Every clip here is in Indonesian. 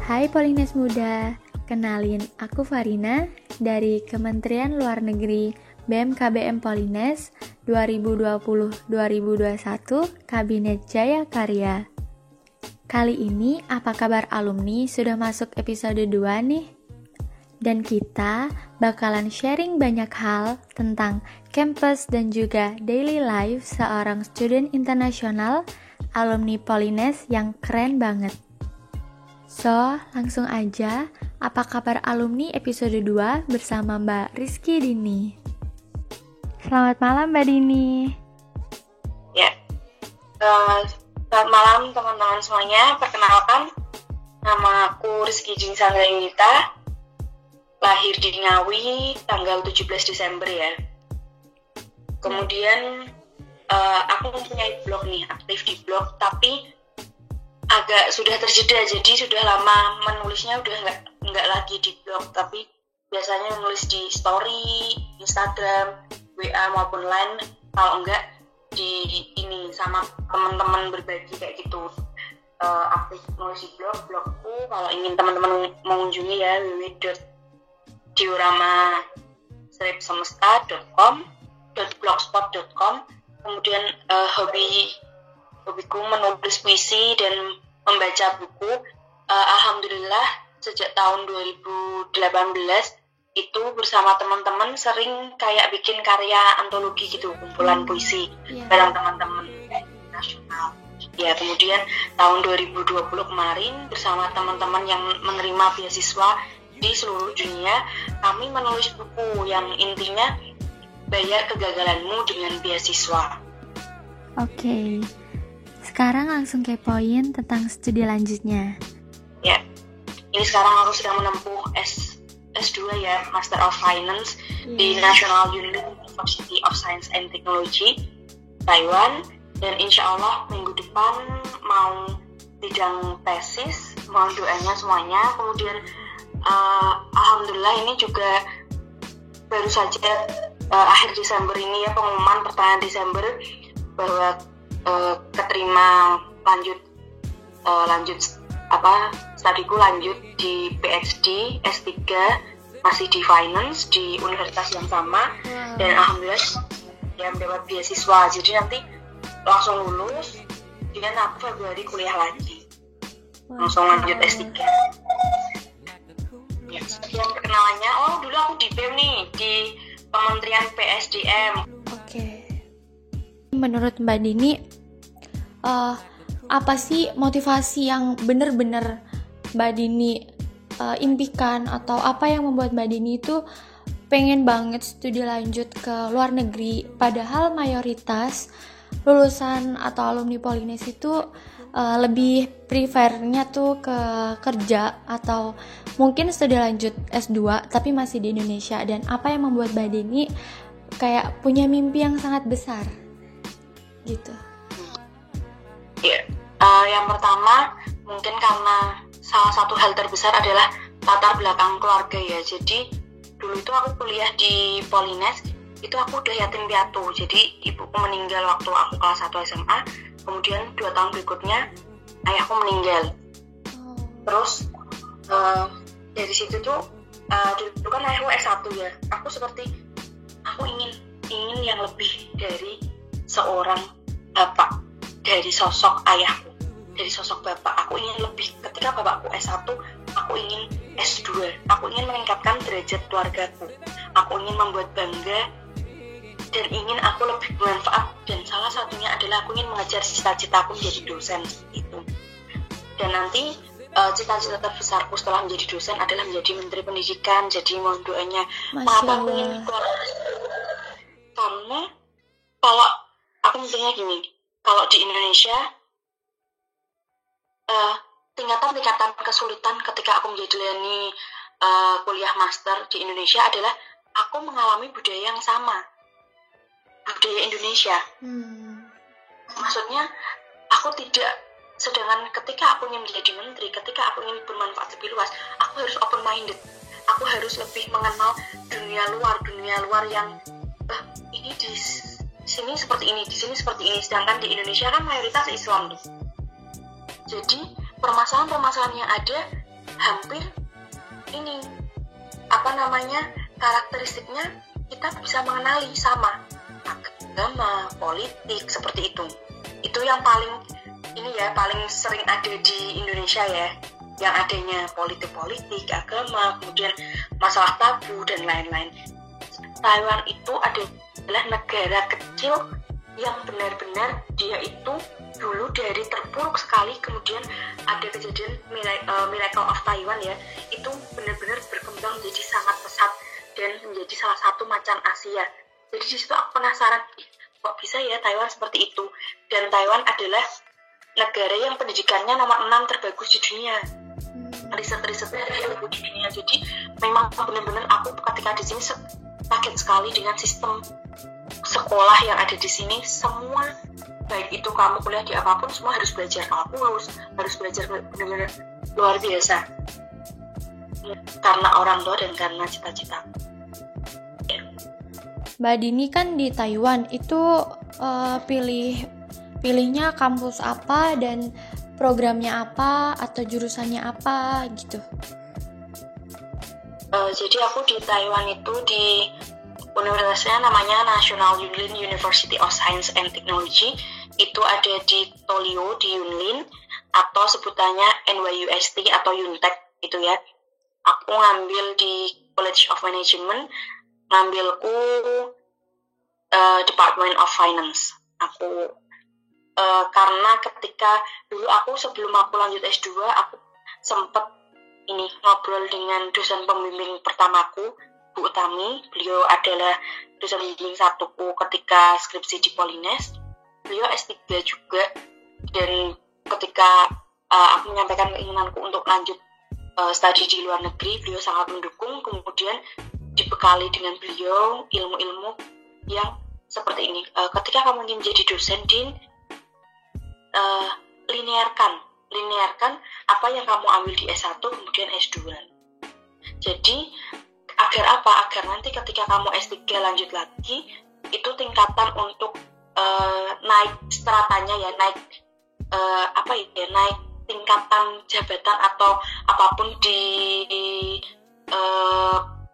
Hai Polines Muda, kenalin aku Farina dari Kementerian Luar Negeri BMKBM Polines 2020-2021 Kabinet Jaya Karya. Kali ini apa kabar alumni sudah masuk episode 2 nih? Dan kita bakalan sharing banyak hal tentang campus dan juga daily life seorang student internasional alumni Polines yang keren banget. So, langsung aja, apa kabar alumni episode 2 bersama Mbak Rizky Dini. Selamat malam Mbak Dini. Ya, selamat malam teman-teman semuanya. Perkenalkan, nama aku Rizky Dini Sanggayunita, lahir di Ngawi tanggal 17 Desember ya. Kemudian aku mempunyai blog nih, aktif di blog, tapi agak sudah terjeda, jadi sudah lama menulisnya udah nggak lagi di blog, tapi biasanya menulis di story, Instagram, WA maupun lain, kalau enggak di ini sama teman-teman berbagi kayak gitu. Aktif nulis di blogku, kalau ingin teman-teman mengunjungi ya www.diorama-semesta.com.blogspot.com. Kemudian hobiku menulis puisi dan membaca buku. Alhamdulillah sejak tahun 2018 itu bersama teman-teman sering kayak bikin karya antologi gitu, kumpulan puisi bareng teman-teman nasional. Ya, kemudian tahun 2020 kemarin bersama teman-teman yang menerima beasiswa di seluruh dunia, kami menulis buku yang intinya bayar kegagalanmu dengan beasiswa. Oke. Sekarang langsung kepoin tentang studi lanjutnya. Ya, ini sekarang aku sedang menempuh S2 ya, Master of Finance di National University of Science and Technology, Taiwan. Dan insya Allah minggu depan mau sidang tesis, mohon doanya semuanya. Kemudian alhamdulillah ini juga baru saja akhir Desember ini ya, pengumuman pertengahan Desember bahwa keterima studiku lanjut di PhD S3 masih di finance di universitas yang sama. Dan alhamdulillah ya mendapat beasiswa, jadi nanti langsung lulus dan aku Februari kuliah lagi, langsung lanjut S3. Ya, sekian perkenalannya. Dulu aku di BEM nih, di Kementerian PSDM. Oke. Menurut Mbak Dini, apa sih motivasi yang benar-benar Mbak Dini impikan, atau apa yang membuat Mbak Dini itu pengen banget studi lanjut ke luar negeri, padahal mayoritas lulusan atau alumni Polines itu lebih prefernya tuh ke kerja atau mungkin studi lanjut S2 tapi masih di Indonesia. Dan apa yang membuat Mbak Dini kayak punya mimpi yang sangat besar gitu? Ya, yang pertama mungkin karena salah satu hal terbesar adalah latar belakang keluarga ya. Jadi dulu itu aku kuliah di Polines, itu aku udah yatim piatu. Jadi ibuku meninggal waktu aku kelas 1 SMA. Kemudian 2 tahun berikutnya ayahku meninggal. Terus dari situ tuh dulu kan ayahku S1 ya. Aku ingin yang lebih dari seorang bapak, dari sosok ayahku, dari sosok bapak. Aku ingin lebih. Ketika bapakku S1, aku ingin S2. Aku ingin meningkatkan derajat keluargaku. Aku ingin membuat bangga dan ingin aku lebih bermanfaat, dan salah satunya adalah aku ingin mengejar cita-citaku menjadi dosen itu. Dan nanti cita-cita terbesarku setelah menjadi dosen adalah menjadi Menteri Pendidikan. Jadi mohon doanya. Mengapa aku ingin keluar? Karena kalau aku mikirnya gini, kalau di Indonesia tingkatan kesulitan ketika aku menjalani kuliah master di Indonesia adalah aku mengalami budaya yang sama, budaya Indonesia. Maksudnya aku tidak, sedangkan ketika aku ingin menjadi menteri, ketika aku ingin bermanfaat lebih luas, aku harus open minded. Aku harus lebih mengenal dunia luar yang ini di sini seperti ini, di sini seperti ini. Sedangkan di Indonesia kan mayoritas Islam tuh. Jadi permasalahan-permasalahan yang ada hampir ini karakteristiknya kita bisa mengenali sama agama, politik seperti itu. Itu yang paling sering ada di Indonesia ya, yang adanya politik, agama, kemudian masalah tabu dan lain-lain. Taiwan itu adalah negara kecil yang benar-benar dia itu dulu dari terpuruk sekali, kemudian ada kejadian Miracle of Taiwan ya, itu benar-benar berkembang jadi sangat pesat dan menjadi salah satu macan Asia. Jadi di situ aku penasaran, kok bisa ya Taiwan seperti itu? Dan Taiwan adalah negara yang pendidikannya nomor 6 terbagus di dunia. Riset-risetnya terbagus di dunia. Jadi memang benar-benar aku ketika di sini kaget sekali dengan sistem sekolah yang ada di sini. Semua, baik itu kamu kuliah di apapun, semua harus belajar kalkulus, harus belajar benar-benar luar biasa. Karena orang tua dan karena cita-cita. Mbak Dini kan di Taiwan itu pilihnya kampus apa dan programnya apa atau jurusannya apa gitu. Jadi aku di Taiwan itu di universitasnya namanya National Yunlin University of Science and Technology. Itu ada di Tolio di Yunlin atau sebutannya NYUST atau Yuntech itu ya. Aku ngambil di College of Management, ngambilku Department of Finance. Aku karena ketika dulu aku sebelum aku lanjut S2 aku sempet ngobrol dengan dosen pembimbing pertamaku, Bu Utami. Beliau adalah dosen pembimbing satuku ketika skripsi di Polines. Beliau S3 juga, dan ketika aku menyampaikan keinginanku untuk lanjut studi di luar negeri, beliau sangat mendukung. Kemudian dibekali dengan beliau ilmu-ilmu yang seperti ini. Ketika kamu ingin jadi dosen, Din, linearkan apa yang kamu ambil di S1 kemudian S2. Jadi agar apa? Agar nanti ketika kamu S3 lanjut lagi, itu tingkatan untuk naik stratanya ya, naik tingkatan jabatan atau apapun di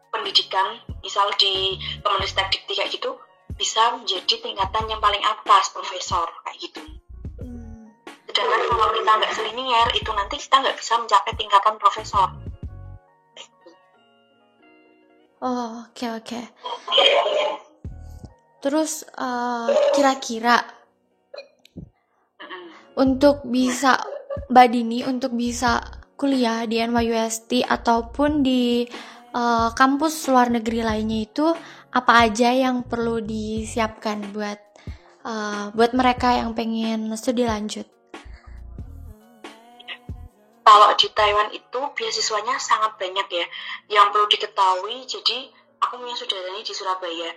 pendidikan, misal di Kemenristek Dikti kayak gitu, bisa menjadi tingkatan yang paling atas, profesor kayak gitu. Sedangkan kalau kita nggak selinier, itu nanti kita nggak bisa mencapai tingkatan profesor. Oh, oke. Terus kira-kira untuk bisa Mbak Dini untuk bisa kuliah di NYUST ataupun di kampus luar negeri lainnya itu apa aja yang perlu disiapkan buat mereka yang pengen studi lanjut? Kalau di Taiwan itu beasiswanya sangat banyak ya. Yang perlu diketahui, jadi aku punya saudara di Surabaya.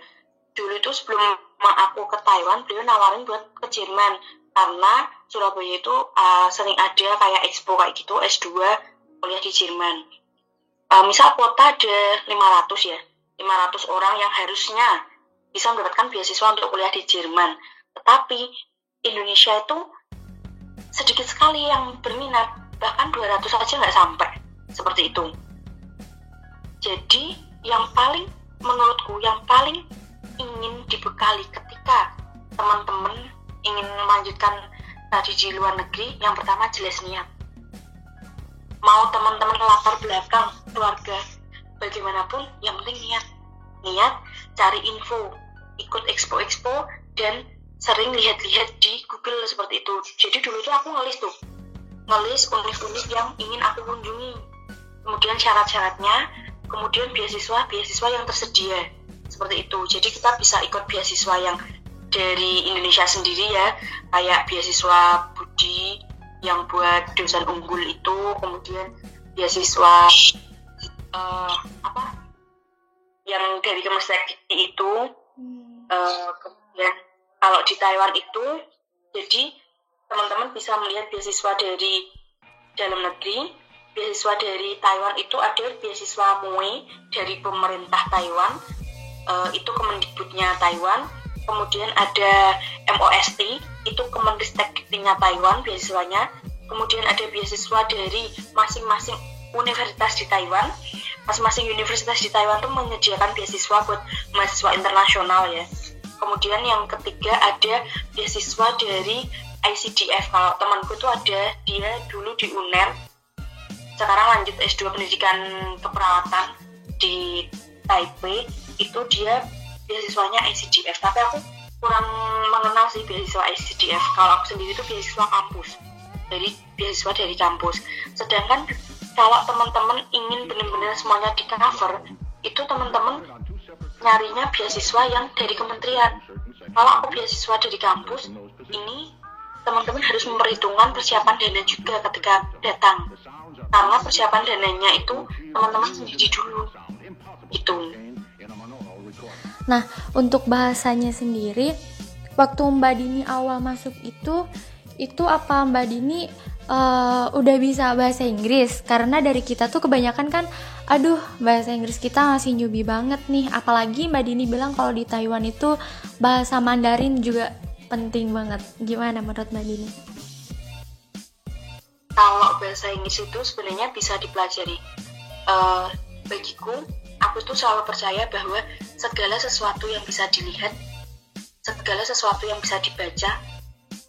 Dulu itu sebelum aku ke Taiwan, beliau nawarin buat ke Jerman. Karena Surabaya itu sering ada kayak expo kayak gitu, S2 kuliah di Jerman. Misal kuota ada 500 orang yang harusnya bisa mendapatkan beasiswa untuk kuliah di Jerman. Tetapi Indonesia itu sedikit sekali yang berminat, bahkan 200 aja nggak sampai, seperti itu. Jadi menurutku yang paling ingin dibekali ketika teman-teman ingin melanjutkan studi di luar negeri, yang pertama jelas niat. Mau teman-teman latar belakang keluarga bagaimanapun, yang penting niat, cari info, ikut expo dan sering lihat-lihat di Google seperti itu. Jadi dulu tuh aku ngelis univ-univ yang ingin aku kunjungi, kemudian syarat-syaratnya, kemudian beasiswa yang tersedia seperti itu. Jadi kita bisa ikut beasiswa yang dari Indonesia sendiri ya, kayak beasiswa Budi yang buat dosen unggul itu, kemudian beasiswa yang dari Kemenristek Dikti itu. Kemudian kalau di Taiwan itu, jadi teman-teman bisa melihat beasiswa dari dalam negeri. Beasiswa dari Taiwan itu ada beasiswa MUI dari pemerintah Taiwan, itu Kemendikbudnya Taiwan. Kemudian ada MOST, itu Kemenristek Diktinya Taiwan beasiswanya. Kemudian ada beasiswa dari masing-masing universitas di Taiwan. Masing-masing universitas di Taiwan tuh menyediakan beasiswa buat mahasiswa internasional ya. Kemudian yang ketiga ada beasiswa dari ICDF. Kalau temanku tuh ada, dia dulu di UNER, sekarang lanjut S2 pendidikan keperawatan di Taipei, itu dia beasiswanya ICDF. Tapi aku kurang mengenal sih beasiswa ICDF. Kalau aku sendiri tuh beasiswa kampus, dari beasiswa dari kampus. Sedangkan kalau teman-teman ingin benar-benar semuanya di cover, itu teman-teman nyarinya beasiswa yang dari kementerian. Kalau aku beasiswa dari kampus, ini teman-teman harus memperhitungkan persiapan dana juga ketika datang, karena persiapan dananya itu teman-teman sendiri dulu gitu. Nah, untuk bahasanya sendiri, waktu Mbak Dini awal masuk itu apa Mbak Dini udah bisa bahasa Inggris? Karena dari kita tuh kebanyakan kan, aduh bahasa Inggris kita masih newbie banget nih. Apalagi Mbak Dini bilang kalau di Taiwan itu bahasa Mandarin juga penting banget. Gimana menurut Mbak Dini? Kalau bahasa Inggris itu sebenarnya bisa dipelajari. Bagiku, aku tuh selalu percaya bahwa segala sesuatu yang bisa dilihat, segala sesuatu yang bisa dibaca,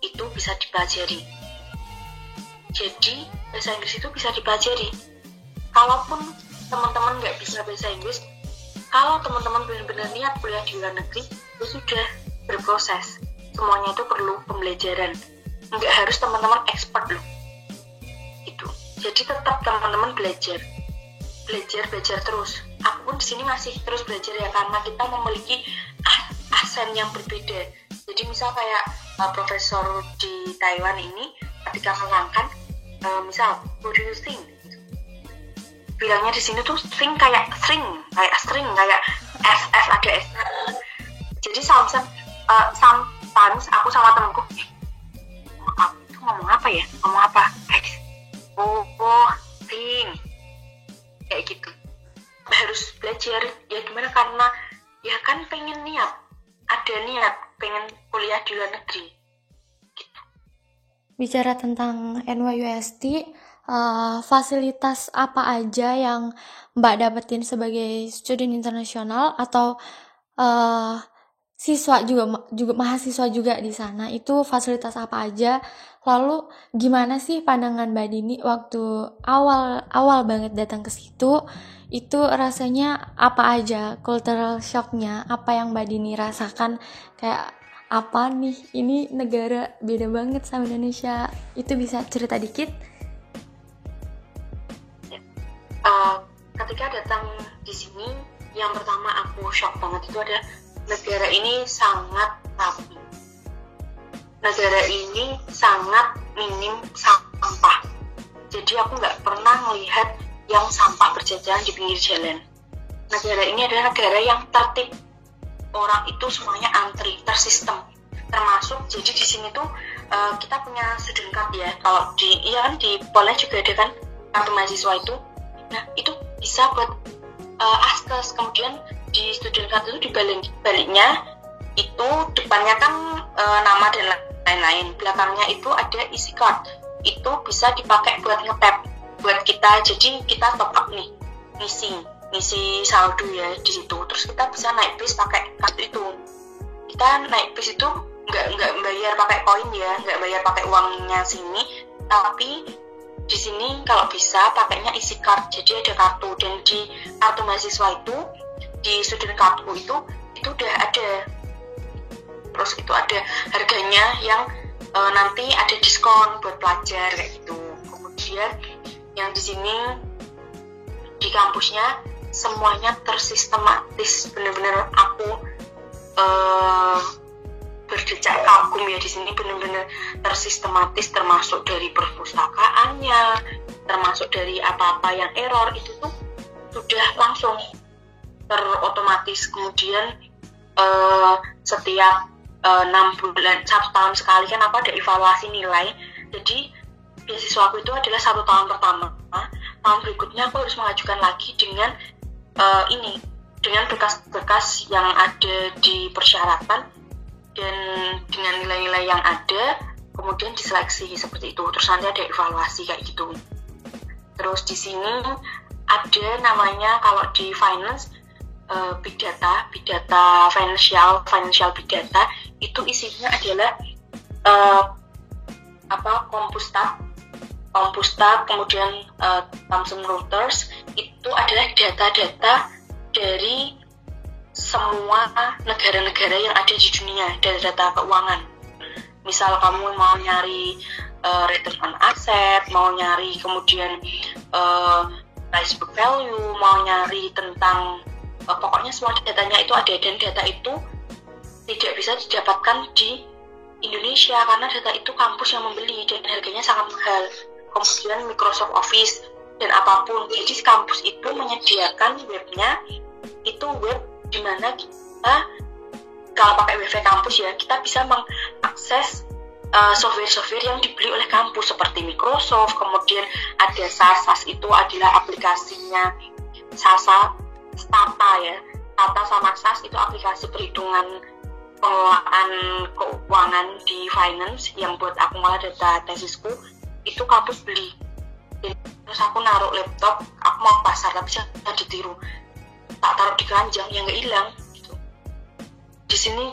itu bisa dipelajari. Jadi, bahasa Inggris itu bisa dipelajari. Kalaupun teman-teman nggak bisa bahasa Inggris, kalau teman-teman benar-benar niat kuliah di luar negeri, itu sudah berproses. Semuanya itu perlu pembelajaran. Nggak harus teman-teman expert loh. Gitu. Jadi tetap teman-teman belajar terus. Aku pun di sini masih terus belajar ya, karena kita memiliki aksen yang berbeda. Jadi misal kayak profesor di Taiwan ini ketika menerangkan, misal what do you think? Bilangnya di sini tuh think kayak string, kayak F ada S. Jadi sometimes aku sama temanku, ngomong apa? Think. Kayak gitu. Harus belajar. Ya gimana, karena ya kan pengen pengen kuliah di luar negeri. Gitu. Bicara tentang NYUST, fasilitas apa aja yang Mbak dapetin sebagai student internasional atau siswa juga mahasiswa juga di sana, itu fasilitas apa aja? Lalu gimana sih pandangan Mbak Dini waktu awal banget datang ke situ? Itu rasanya apa aja? Cultural shocknya apa yang Mbak Dini rasakan? Kayak apa nih? Ini negara beda banget sama Indonesia. Itu bisa cerita dikit? Ketika datang di sini, yang pertama aku shock banget itu ada negara ini sangat rapi. Negara ini sangat minim sampah. Jadi aku nggak pernah melihat yang sampah berjajaran di pinggir jalan. Negara ini adalah negara yang tertib. Orang itu semuanya antri, tersistem. Termasuk, jadi di sini tuh kita punya student card ya. Kalau di Poland juga ada kan kartu mahasiswa itu. Nah itu bisa buat askes. Kemudian di student card itu dibaliknya itu depannya kan nama dan lain-lain, belakangnya itu ada isi card, itu bisa dipakai buat nge-tap buat kita. Jadi kita top up nih, ngisi saldo ya di situ, terus kita bisa naik bis pakai kartu itu. Kita naik bis itu nggak bayar pakai koin ya, nggak bayar pakai uangnya sini, tapi di sini kalau bisa pakainya isi card. Jadi ada kartu, dan di kartu mahasiswa itu, di student cardku itu udah ada. Terus itu ada harganya yang nanti ada diskon buat pelajar kayak gitu. Kemudian yang di sini di kampusnya semuanya tersistematis, bener-bener aku berdecak kagum ya, di sini bener-bener tersistematis, termasuk dari perpustakaannya, termasuk dari apa-apa yang error itu tuh sudah langsung terotomatis. Kemudian setiap 6 bulan, 1 tahun sekali kan aku ada evaluasi nilai. Jadi beasiswa aku itu adalah 1 tahun pertama. Tahun berikutnya aku harus mengajukan lagi dengan dengan berkas-berkas yang ada di persyaratan dan dengan nilai-nilai yang ada, kemudian diseleksi seperti itu. Terus nanti ada evaluasi kayak gitu. Terus di sini ada namanya kalau di finance big data financial big data, itu isinya adalah Compustat, kemudian Thomson Reuters, itu adalah data-data dari semua negara-negara yang ada di dunia, data keuangan. Misal kamu mau nyari return on asset, mau nyari kemudian price book value, mau nyari tentang pokoknya semua datanya itu ada, dan data itu tidak bisa didapatkan di Indonesia karena data itu kampus yang membeli dan harganya sangat mahal. Kemudian Microsoft Office dan apapun, jadi kampus itu menyediakan webnya, itu web dimana kita kalau pakai wifi kampus ya, kita bisa mengakses software-software yang dibeli oleh kampus seperti Microsoft. Kemudian ada SAS itu adalah aplikasinya Stata ya. Stata sama SAS itu aplikasi perhitungan pengelolaan keuangan di finance yang buat aku ngolah data tesisku, itu kampus beli. Dan terus aku naruh laptop, aku mau pasar tapi saya ditiru, tak taruh di keranjang yang nggak hilang gitu. Di sini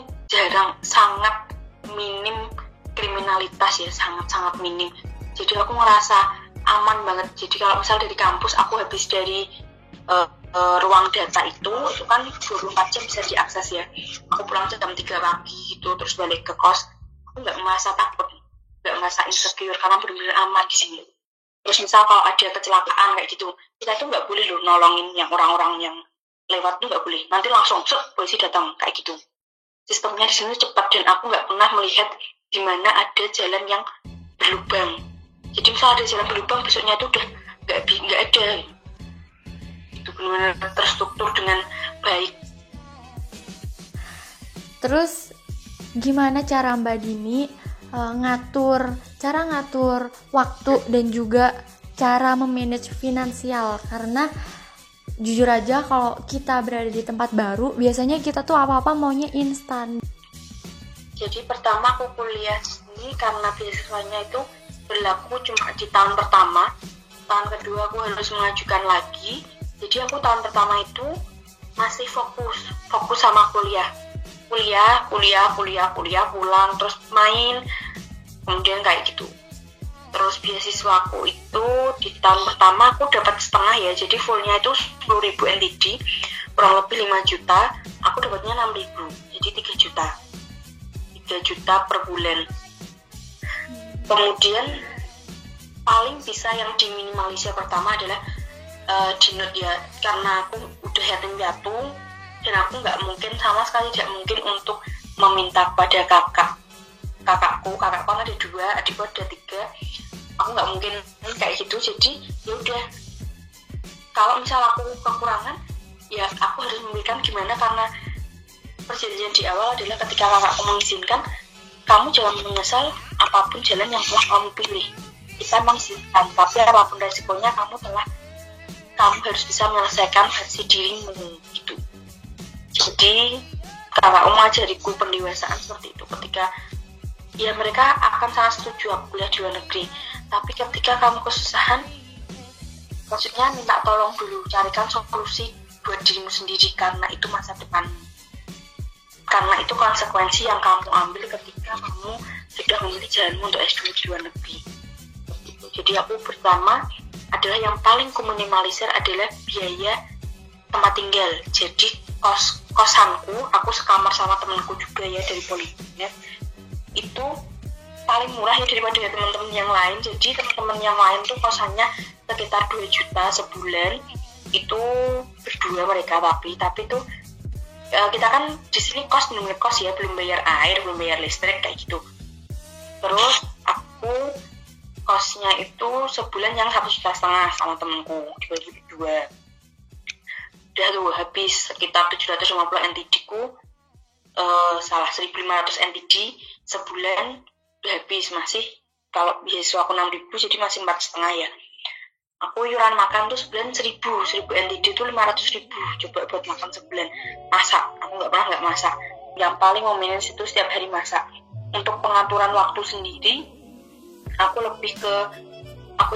sangat minim kriminalitas ya, sangat minim. Jadi aku ngerasa aman banget. Jadi kalau misal dari kampus aku habis dari ruang data itu kan 24 jam bisa diakses ya. Aku pulang jam 3 pagi gitu, terus balik ke kos, aku nggak merasa takut, nggak merasa insecure karena benar-benar aman di sini. Terus misal kalau ada kecelakaan kayak gitu, kita tuh nggak boleh loh nolongin yang orang-orang yang lewat tuh nggak boleh. Nanti langsung polisi datang kayak gitu. Sistemnya di sini cepat, dan aku nggak pernah melihat di mana ada jalan yang berlubang. Jadi misal ada jalan berlubang, besoknya tuh udah nggak ada. Itu benar-benar terstruktur dengan baik. Terus gimana cara Mbak Dini ngatur waktu dan juga cara memanage finansial? Karena jujur aja kalau kita berada di tempat baru, biasanya kita tuh apa-apa maunya instan. Jadi pertama aku kuliah ini karena beasiswanya itu berlaku cuma di tahun pertama. Tahun kedua aku harus mengajukan lagi. Jadi aku tahun pertama itu masih fokus sama kuliah, pulang, terus main, kemudian kayak gitu. Terus beasiswaku itu di tahun pertama aku dapat setengah ya, jadi fullnya itu 10.000 NTD, kurang lebih 5 juta, aku dapatnya 6.000, jadi 3 juta per bulan. Kemudian paling bisa yang diminimalisir pertama adalah dinner ya, karena aku udah yatim piatu dan aku sama sekali tidak mungkin untuk meminta kepada kakakku kan ada 2, adikku ada 3, aku nggak mungkin kayak gitu. Jadi ya udah, kalau misal aku kekurangan ya aku harus memberikan gimana, karena perjanjian di awal adalah ketika kakakku mengizinkan, kamu jangan menyesal apapun jalan yang telah kamu pilih. Kita mengizinkan, tapi apapun resikonya kamu harus bisa menyelesaikan versi dirimu gitu. Jadi kakakku mengajariku pendewasaan seperti itu. Ketika ya mereka akan sangat setuju aku kuliah di luar negeri, tapi ketika kamu kesusahan, maksudnya minta tolong dulu, carikan solusi buat dirimu sendiri, karena itu masa depanmu, karena itu konsekuensi yang kamu ambil ketika kamu sudah memilih jalanmu untuk S2 di luar negeri. Jadi aku pertama adalah yang paling kuminimalisir adalah biaya tempat tinggal. Jadi kosanku, aku sekamar sama temanku juga ya dari Politeknik, itu paling murah ya daripada teman-teman yang lain. Jadi teman-teman yang lain tuh kosannya sekitar 2 juta sebulan, itu berdua mereka, tapi tuh kita kan di sini belum ngekos ya, belum bayar air, belum bayar listrik kayak gitu. Terus aku kosnya itu sebulan yang 1,5 juta sama temenku, dibagi 2. Udah tuh habis sekitar 750 NTD ku, 1.500 NTD sebulan udah habis. Masih kalau beasiswa aku 6.000, jadi masih 4,5 ya. Aku iuran makan tuh sebulan 1.000 NTD itu 500.000 coba buat makan sebulan. Masak, aku nggak masak. Yang paling memanage itu setiap hari masak. Untuk pengaturan waktu sendiri, aku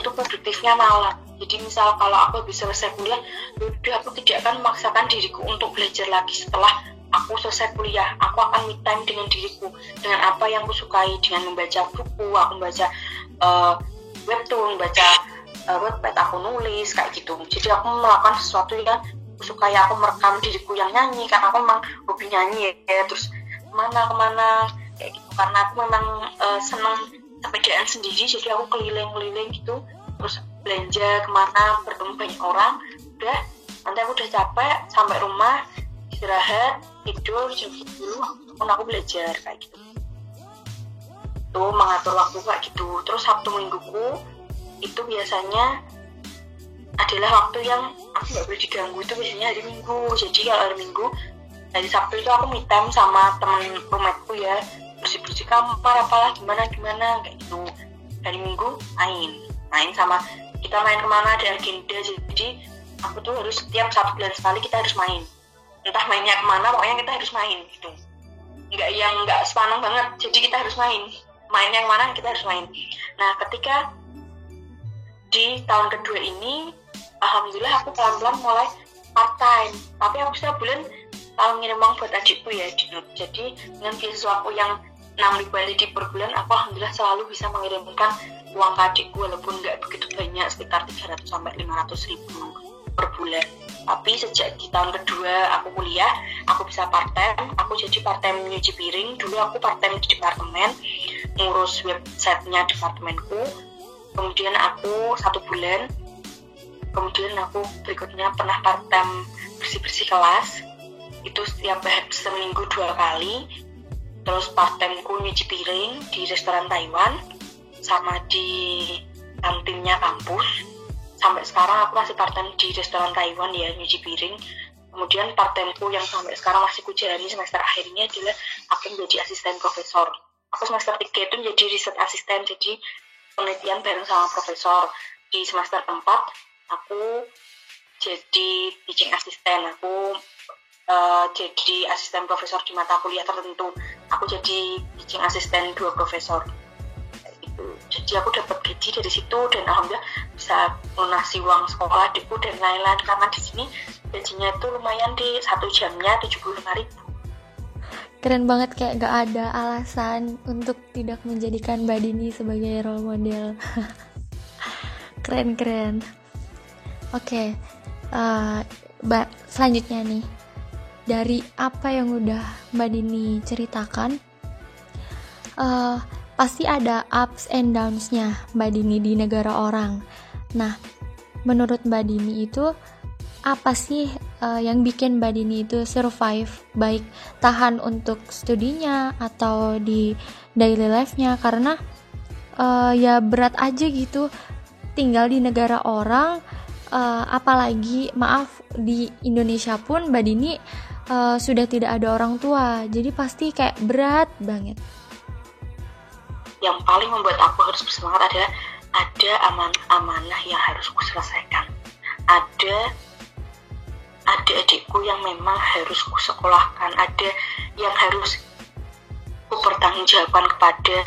tuh produktifnya malam. Jadi misal kalau aku habis selesai kuliah, udah aku tidak akan memaksakan diriku untuk belajar lagi setelah aku selesai kuliah. Aku akan me time dengan diriku, dengan apa yang aku sukai, dengan membaca buku, aku membaca webtoon, baca webpad, aku nulis kayak gitu. Jadi aku melakukan sesuatu yang aku sukai. Aku merekam diriku yang nyanyi karena aku memang hobi nyanyi ya. Terus kemana kayak gitu, karena aku memang senang sepedaan sendiri, jadi aku keliling-keliling gitu, terus belanja kemana, bertemu banyak orang. Udah, nanti aku udah capek, sampai rumah istirahat, tidur jam 10, aku belajar kayak gitu. Tuh mengatur waktu kayak gitu. Terus Sabtu Mingguku itu biasanya adalah waktu yang aku nggak boleh diganggu, itu biasanya hari Minggu. Jadi kalau hari Minggu, hari Sabtu itu aku me time sama teman roommateku ya, bersih-bersih kamar apalah gimana kayak gitu. Hari Minggu main sama, kita main kemana, ada agenda. Jadi aku tuh harus setiap 1 bulan sekali kita harus main, entah mainnya kemana, pokoknya kita harus main gitu. Nggak sepaneng banget, jadi kita harus mainnya kemana kita harus main. Nah ketika di tahun kedua ini, alhamdulillah aku pelan-pelan mulai part time, tapi aku setiap bulan kalau ngirim uang buat adikku ya di Note. Jadi dengan beasiswa aku yang 6.000 LD per bulan, aku alhamdulillah selalu bisa mengirimkan uang ke adikku, walaupun nggak begitu banyak, sekitar 300 sampai 500 ribu per bulan. Tapi sejak di tahun kedua aku kuliah, aku bisa part time. Aku jadi part time nyuci piring. Dulu aku part time di departemen, ngurus websitenya departemenku. Kemudian aku 1 bulan. Kemudian aku berikutnya pernah part time bersih-bersih kelas. Itu setiap seminggu 2 kali. Terus part time ku nyuci piring di restoran Taiwan sama di kantinnya kampus. Sampai sekarang aku masih part time di restoran Taiwan ya, nyuci piring. Kemudian part time ku yang sampai sekarang masih ku jalani semester akhir ini adalah aku menjadi asisten profesor. Aku semester 3 itu menjadi riset asisten, jadi penelitian bareng sama profesor. Di semester 4 aku jadi teaching assistant. Aku jadi asisten profesor di mata kuliah tertentu. Aku jadi teaching assistant 2 profesor gitu. Jadi aku dapat gaji dari situ, dan alhamdulillah bisa lunasi uang sekolah adikku dan lain-lain, karena di sini gajinya itu lumayan, di 1 jamnya 75.000. Keren banget, kayak gak ada alasan untuk tidak menjadikan Mbak Dini sebagai role model. Keren. Oke, selanjutnya nih, dari apa yang udah Mbak Dini ceritakan, pasti ada ups and downs-nya Mbak Dini di negara orang. Nah, menurut Mbak Dini itu apa sih yang bikin Mbak Dini itu survive, baik tahan untuk studinya atau di daily life-nya? Karena ya berat aja gitu tinggal di negara orang, apalagi maaf di Indonesia pun Mbak Dini sudah tidak ada orang tua, jadi pasti kayak berat banget. Yang paling membuat aku harus bersemangat adalah ada amanah yang harus aku selesaikan. Ada adik-adikku yang memang harus ku sekolahkan, ada yang harus ku pertanggungjawabkan kepada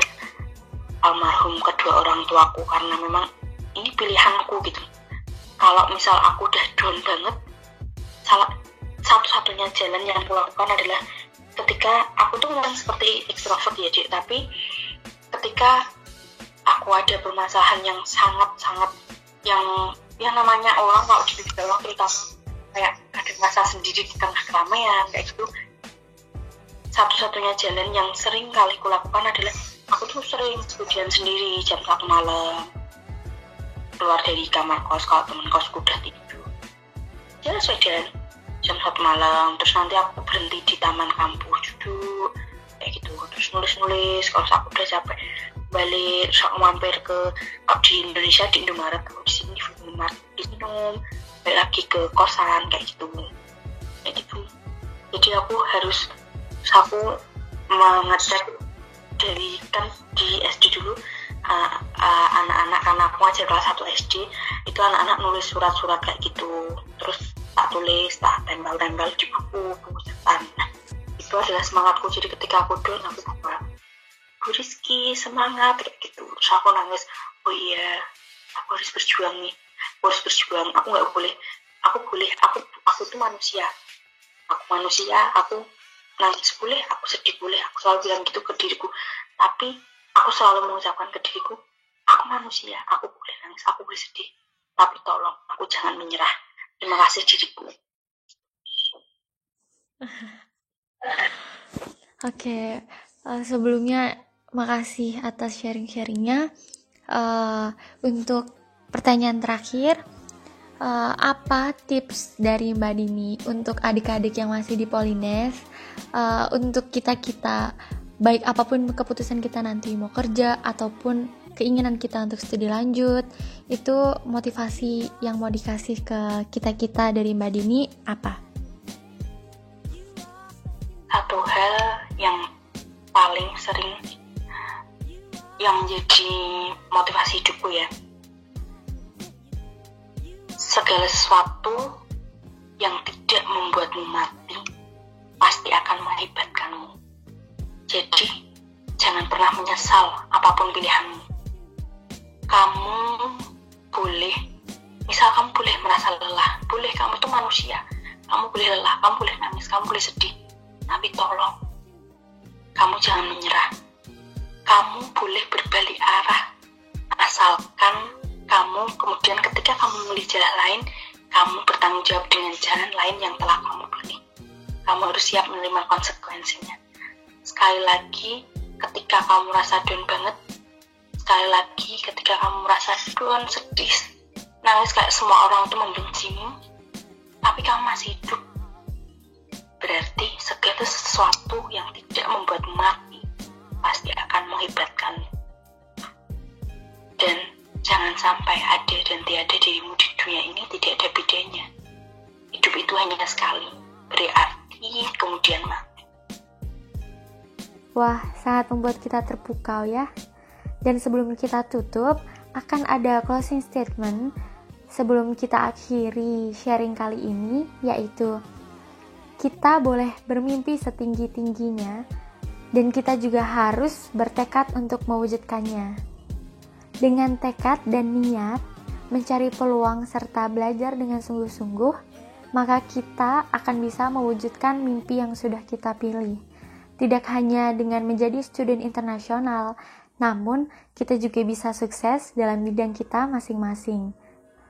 almarhum kedua orang tuaku, karena memang ini pilihanku gitu. Kalau misal aku udah down banget, satu-satunya jalan yang aku lakukan adalah ketika aku tuh memang seperti ekstrovert ya Dik, tapi ketika aku ada permasalahan yang sangat-sangat yang namanya orang kalau di bawah, terutama kayak ada masalah sendiri di tengah keramaian kayak gitu, satu-satunya jalan yang sering kali aku lakukan adalah aku tuh sering studian sendiri jam 1 malam, keluar dari kamar kos kalau temen kosku udah tidur, jalan sepedaan jam 1 malam, terus nanti aku berhenti di taman kampus duduk kayak gitu, terus nulis kalau aku udah capek balik, terus aku mampir ke di Indonesia di Indomaret, aku di sini di Indomaret minum, balik lagi ke kosan kayak gitu. Jadi aku mengecek dari, kan di SD dulu anak-anak, karena aku ngajar kelas 1 SD, itu anak-anak nulis surat-surat kayak gitu, terus tak tulis, tak tempel-tempel di buku catatan. Nah, itu adalah semangatku. Jadi ketika aku down, aku buka Bu Rizky semangat kayak gitu, terus aku nangis, oh iya aku harus berjuang nih, harus berjuang, aku tuh manusia, aku nangis boleh, aku sedih boleh, aku selalu bilang gitu ke diriku. Tapi aku selalu mengucapkan ke diriku, aku manusia, aku boleh nangis, aku boleh sedih, tapi tolong aku jangan menyerah. Terima kasih diriku. Oke, sebelumnya makasih atas sharing-sharingnya. Untuk pertanyaan terakhir, apa tips dari Mbak Dini untuk adik-adik yang masih di Polines, untuk kita baik apapun keputusan kita nanti mau kerja ataupun keinginan kita untuk studi lanjut, itu motivasi yang mau dikasih ke kita dari Mbak Dini apa? Satu hal yang paling sering yang menjadi motivasi hidupku ya, segala sesuatu yang tidak membuatmu mati pasti akan menghebatkanmu. Jadi jangan pernah menyesal apapun pilihanmu. Kamu boleh, misal kamu boleh merasa lelah, boleh, kamu itu manusia, kamu boleh lelah, kamu boleh nangis, kamu boleh sedih, tapi tolong kamu jangan menyerah. Kamu boleh berbalik arah, asalkan kamu kemudian ketika kamu memilih jalan lain, kamu bertanggung jawab dengan jalan lain yang telah kamu pilih. Kamu harus siap menerima konsekuensinya. Sekali lagi, ketika kamu merasa down banget, sekali lagi ketika kamu merasa down, sedih, nangis kayak semua orang itu membencimu, tapi kamu masih hidup, berarti segala sesuatu yang tidak membuatmu mati pasti akan menghebatkanmu. Dan jangan sampai ada dan tiada dirimu di dunia ini tidak ada bedanya. Hidup itu hanya sekali, berarti kemudian mati. Wah, sangat membuat kita terpukau ya. Dan sebelum kita tutup, akan ada closing statement sebelum kita akhiri sharing kali ini, yaitu kita boleh bermimpi setinggi-tingginya dan kita juga harus bertekad untuk mewujudkannya. Dengan tekad dan niat, mencari peluang serta belajar dengan sungguh-sungguh, maka kita akan bisa mewujudkan mimpi yang sudah kita pilih. Tidak hanya dengan menjadi student internasional, namun kita juga bisa sukses dalam bidang kita masing-masing.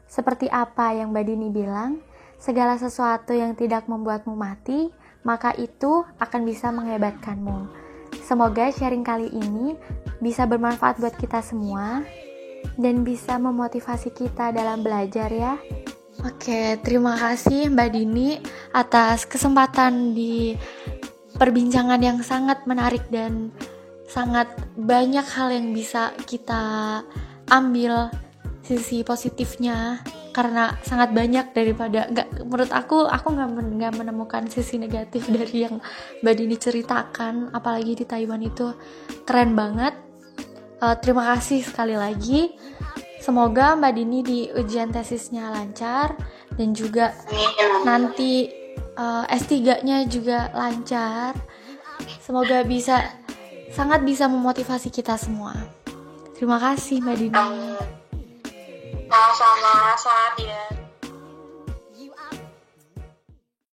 Seperti apa yang Mbak Dini bilang, segala sesuatu yang tidak membuatmu mati, maka itu akan bisa menghebatkanmu. Semoga sharing kali ini bisa bermanfaat buat kita semua dan bisa memotivasi kita dalam belajar ya. Oke, terima kasih Mbak Dini atas kesempatan di perbincangan yang sangat menarik dan sangat banyak hal yang bisa kita ambil sisi positifnya, karena sangat banyak daripada menurut aku nggak menemukan sisi negatif dari yang Mbak Dini ceritakan, apalagi di Taiwan itu keren banget. Terima kasih sekali lagi. Semoga Mbak Dini di ujian tesisnya lancar dan juga nanti S3-nya juga lancar. Semoga sangat bisa memotivasi kita semua. Terima kasih Mbak Dini. Sama-sama, saat ya.